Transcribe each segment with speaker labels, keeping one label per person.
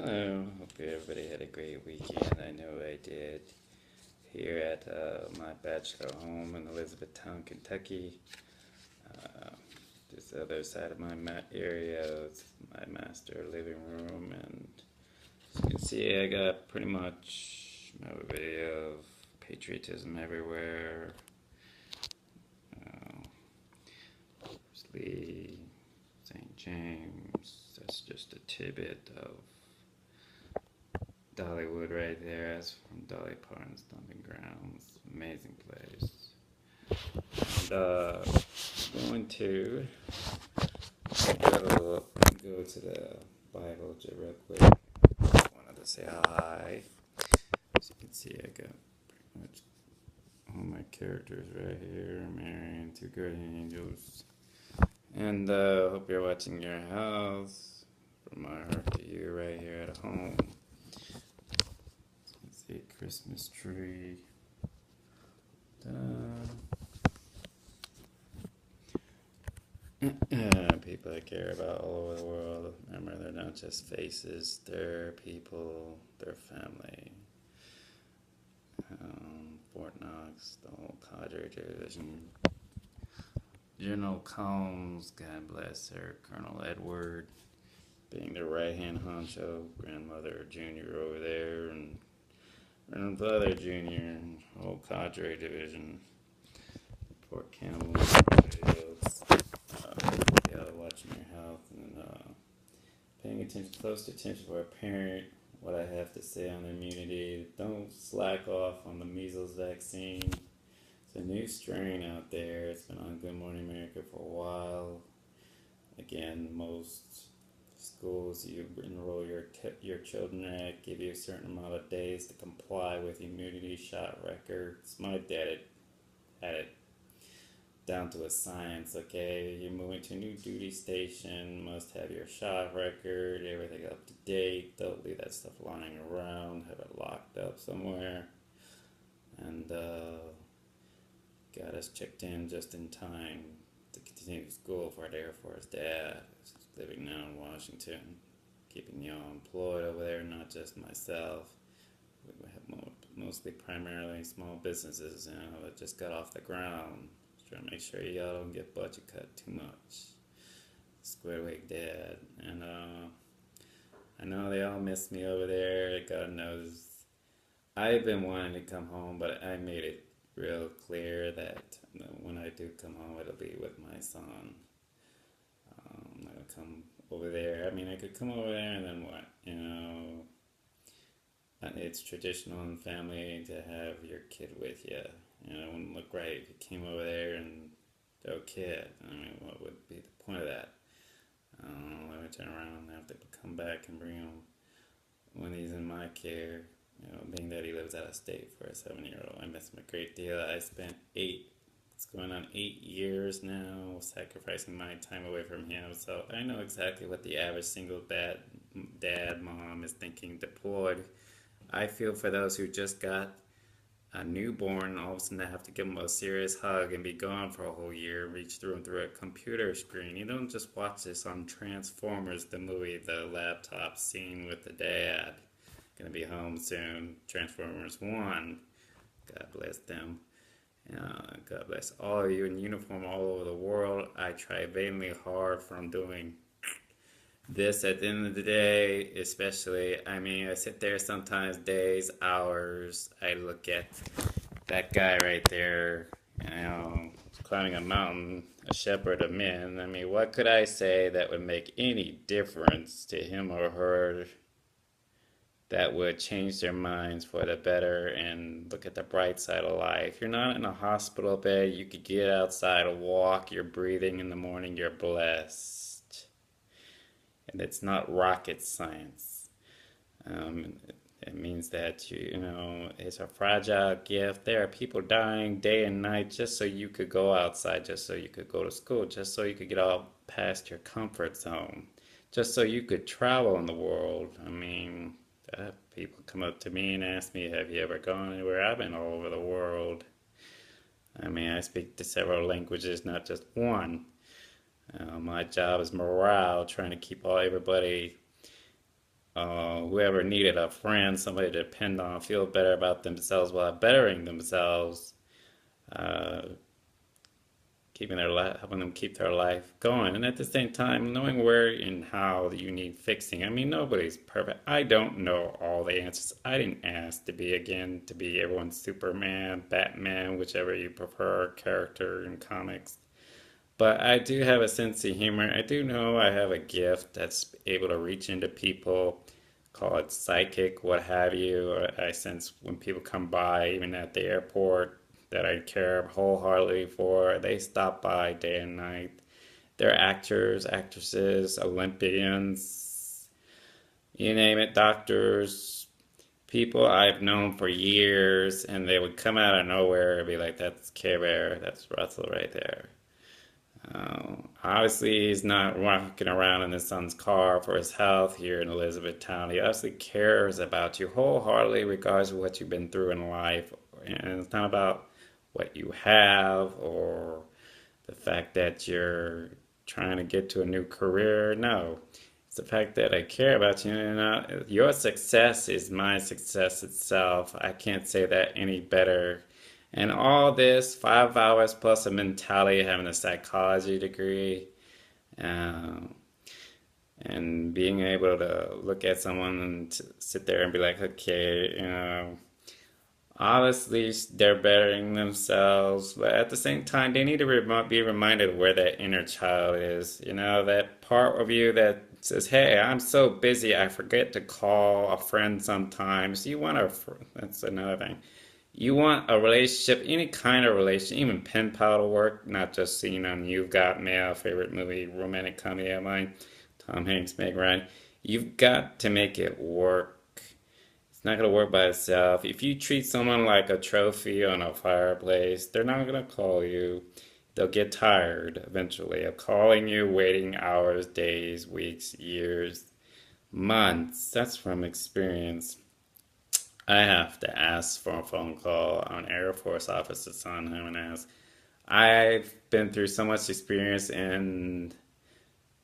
Speaker 1: Hope everybody had a great weekend. I know I did. Here at my bachelor home in Elizabethtown, Kentucky. Uh, just the other side of my area is my master living room, and as you can see, I got pretty much my way of patriotism everywhere. Obviously, St. James. That's just a tidbit of Dollywood right there. That's from Dolly Parton's Dumping Grounds. Amazing place. And going to go to the Bible just real quick. Wanted to say hi. As you can see, I got pretty much all my characters right here. Mary and two guardian angels. And hope you're watching your house. From my heart to you right here at home. See a Christmas tree. People I care about all over the world. Remember, they're not just faces, they're people, they're family. Fort Knox, the whole cadre division. General Combs, God bless her. Colonel Edward, being the right-hand honcho. Grandmother Junior over there, and Brother Junior, whole cadre division. Fort Campbell, watching your health and paying attention, close attention for a parent, what I have to say on immunity. Don't slack off on the measles vaccine. It's a new strain out there. It's been on Good Morning America for a while. Again, most schools you enroll your children at give you a certain amount of days to comply with immunity shot records. My dad had it down to a science. Okay, you're moving to a new duty station, must have your shot record, everything up to date. Don't leave that stuff lying around, have it locked up somewhere. And got us checked in just in time to continue school for the Air Force. Dad is living now in Washington, keeping y'all employed over there, not just myself. We have mostly primarily small businesses, that just got off the ground. Trying to make sure y'all don't get budget cut too much. Square Wig Dad. And I know they all miss me over there. God knows I've been wanting to come home, but I made it real clear that when I do come home, it'll be with my son. I'm not going to come over there. I mean, I could come over there and then what? It's traditional in family to have your kid with you. It wouldn't look right if you came over there and no kid. I mean, what would be the point of that? Let me turn around and have to come back and bring him when he's in my care. Being that he lives out of state for a 7-year-old, I miss him a great deal. I spent it's going on 8 years now, sacrificing my time away from him. So I know exactly what the average single dad, mom is thinking deployed. I feel for those who just got a newborn, all of a sudden they have to give them a serious hug and be gone for a whole year, reach through and through a computer screen. You don't just watch this on Transformers, the movie, the laptop scene with the dad. Gonna be home soon. Transformers 1. God bless them. God bless all of you in uniform all over the world. I try vainly hard from doing this at the end of the day, especially. I mean, I sit there sometimes days, hours. I look at that guy right there, climbing a mountain, a shepherd of men. I mean, what could I say that would make any difference to him or her that would change their minds for the better and look at the bright side of life? You're not in a hospital bed. You could get outside, walk, you're breathing in the morning, you're blessed. And it's not rocket science. It means that it's a fragile gift. There are people dying day and night just so you could go outside, just so you could go to school, just so you could get out past your comfort zone, just so you could travel in the world. I mean, people come up to me and ask me, have you ever gone anywhere? I've been all over the world. I mean, I speak to several languages, not just one. My job is morale, trying to keep everybody whoever needed a friend, somebody to depend on, feel better about themselves while bettering themselves, uh, keeping their life, helping them keep their life going, and at the same time knowing where and how you need fixing. I mean, nobody's perfect. I don't know all the answers. I didn't ask to be everyone's Superman, Batman, whichever you prefer character in comics. But I do have a sense of humor. I do know I have a gift that's able to reach into people, call it psychic, what have you. Or I sense when people come by, even at the airport, that I care wholeheartedly for. They stop by day and night. They're actors, actresses, Olympians, you name it, doctors, people I've known for years, and they would come out of nowhere and be like, "That's Care Bear, that's Russell right there." Obviously, he's not walking around in his son's car for his health here in Elizabethtown. He obviously cares about you wholeheartedly, regardless of what you've been through in life. And it's not about what you have or the fact that you're trying to get to a new career. No, it's the fact that I care about you. And your success is my success itself. I can't say that any better. And all this, 5 hours plus a mentality, having a psychology degree, um, and being able to look at someone and sit there and be like, okay, obviously they're bettering themselves, but at the same time, they need to be reminded of where that inner child is. That part of you that says, hey, I'm so busy, I forget to call a friend sometimes. That's another thing. You want a relationship, any kind of relationship, even pen pal to work, not just seen on You've Got Mail, favorite movie, romantic comedy of mine, Tom Hanks, Meg Ryan. You've got to make it work. It's not going to work by itself. If you treat someone like a trophy on a fireplace, they're not going to call you. They'll get tired eventually of calling you, waiting hours, days, weeks, years, months. That's from experience. I have to ask for a phone call on Air Force officers on him and ask. I've been through so much experience, and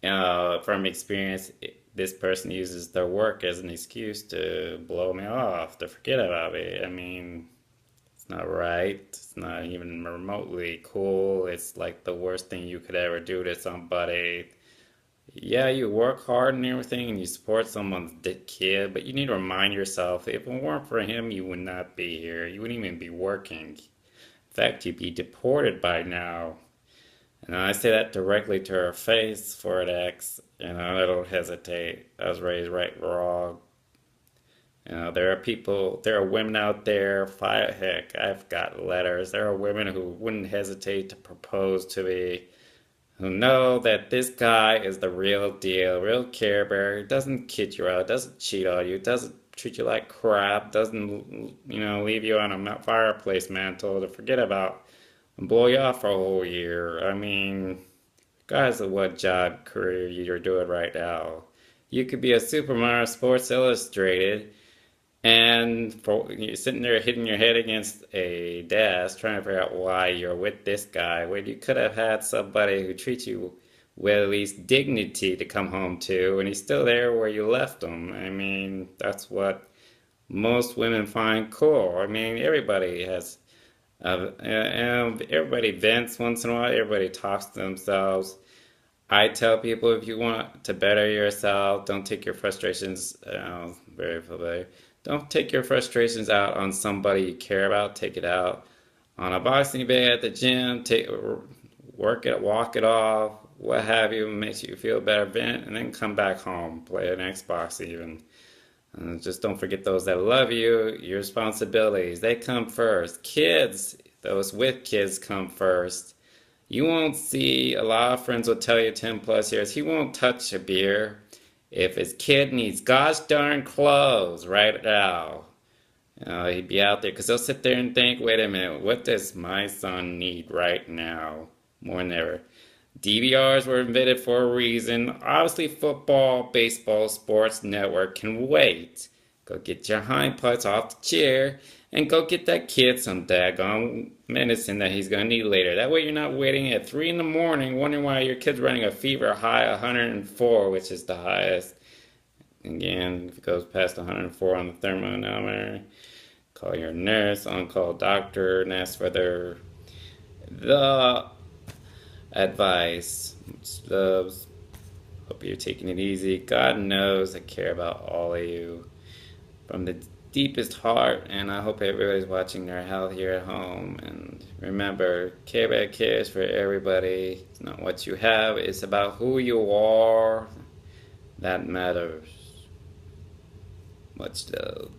Speaker 1: from experience, this person uses their work as an excuse to blow me off, to forget about me. I mean, it's not right. It's not even remotely cool. It's like the worst thing you could ever do to somebody. Yeah, you work hard and everything, and you support someone's kid, but you need to remind yourself if it weren't for him, you would not be here. You wouldn't even be working. In fact, you'd be deported by now. And I say that directly to her face for an ex. I don't hesitate. I was raised right wrong. There are women out there, heck, I've got letters. There are women who wouldn't hesitate to propose to me, who know that this guy is the real deal, real Care Bear. He doesn't kid you out, doesn't cheat on you, doesn't treat you like crap, doesn't, leave you on a fireplace mantle to forget about and blow you off for a whole year. I mean, regardless of what job, career you're doing right now, you could be a supermodel, Sports Illustrated, and you're sitting there hitting your head against a desk trying to figure out why you're with this guy when you could have had somebody who treats you with at least dignity to come home to, and he's still there where you left him. I mean, that's what most women find cool. I mean, everybody has, everybody vents once in a while, everybody talks to themselves. I tell people if you want to better yourself, don't take your frustrations, very familiar. Don't take your frustrations out on somebody you care about. Take it out on a boxing bag at the gym. Walk it off, what have you, makes you feel better. Vent, and then come back home. Play an Xbox even. And just don't forget those that love you. Your responsibilities, they come first. Kids, those with kids come first. You won't see, a lot of friends will tell you 10 plus years, he won't touch a beer if his kid needs gosh darn clothes right now. He'd be out there because he'll sit there and think, wait a minute, what does my son need right now more than ever? DVRs were invented for a reason. Obviously, football, baseball, sports network can wait. Go get your hind parts off the chair and go get that kid some daggone medicine that he's going to need later. That way you're not waiting at 3 in the morning wondering why your kid's running a fever high 104, which is the highest Again, if it goes past 104 on the thermometer, call your nurse, on-call doctor, and ask for the advice. Much loves. Hope you're taking it easy. God knows I care about all of you from the deepest heart, and I hope everybody's watching their health here at home. And remember, Care Bear cares for everybody. It's not what you have, it's about who you are that matters. Much love.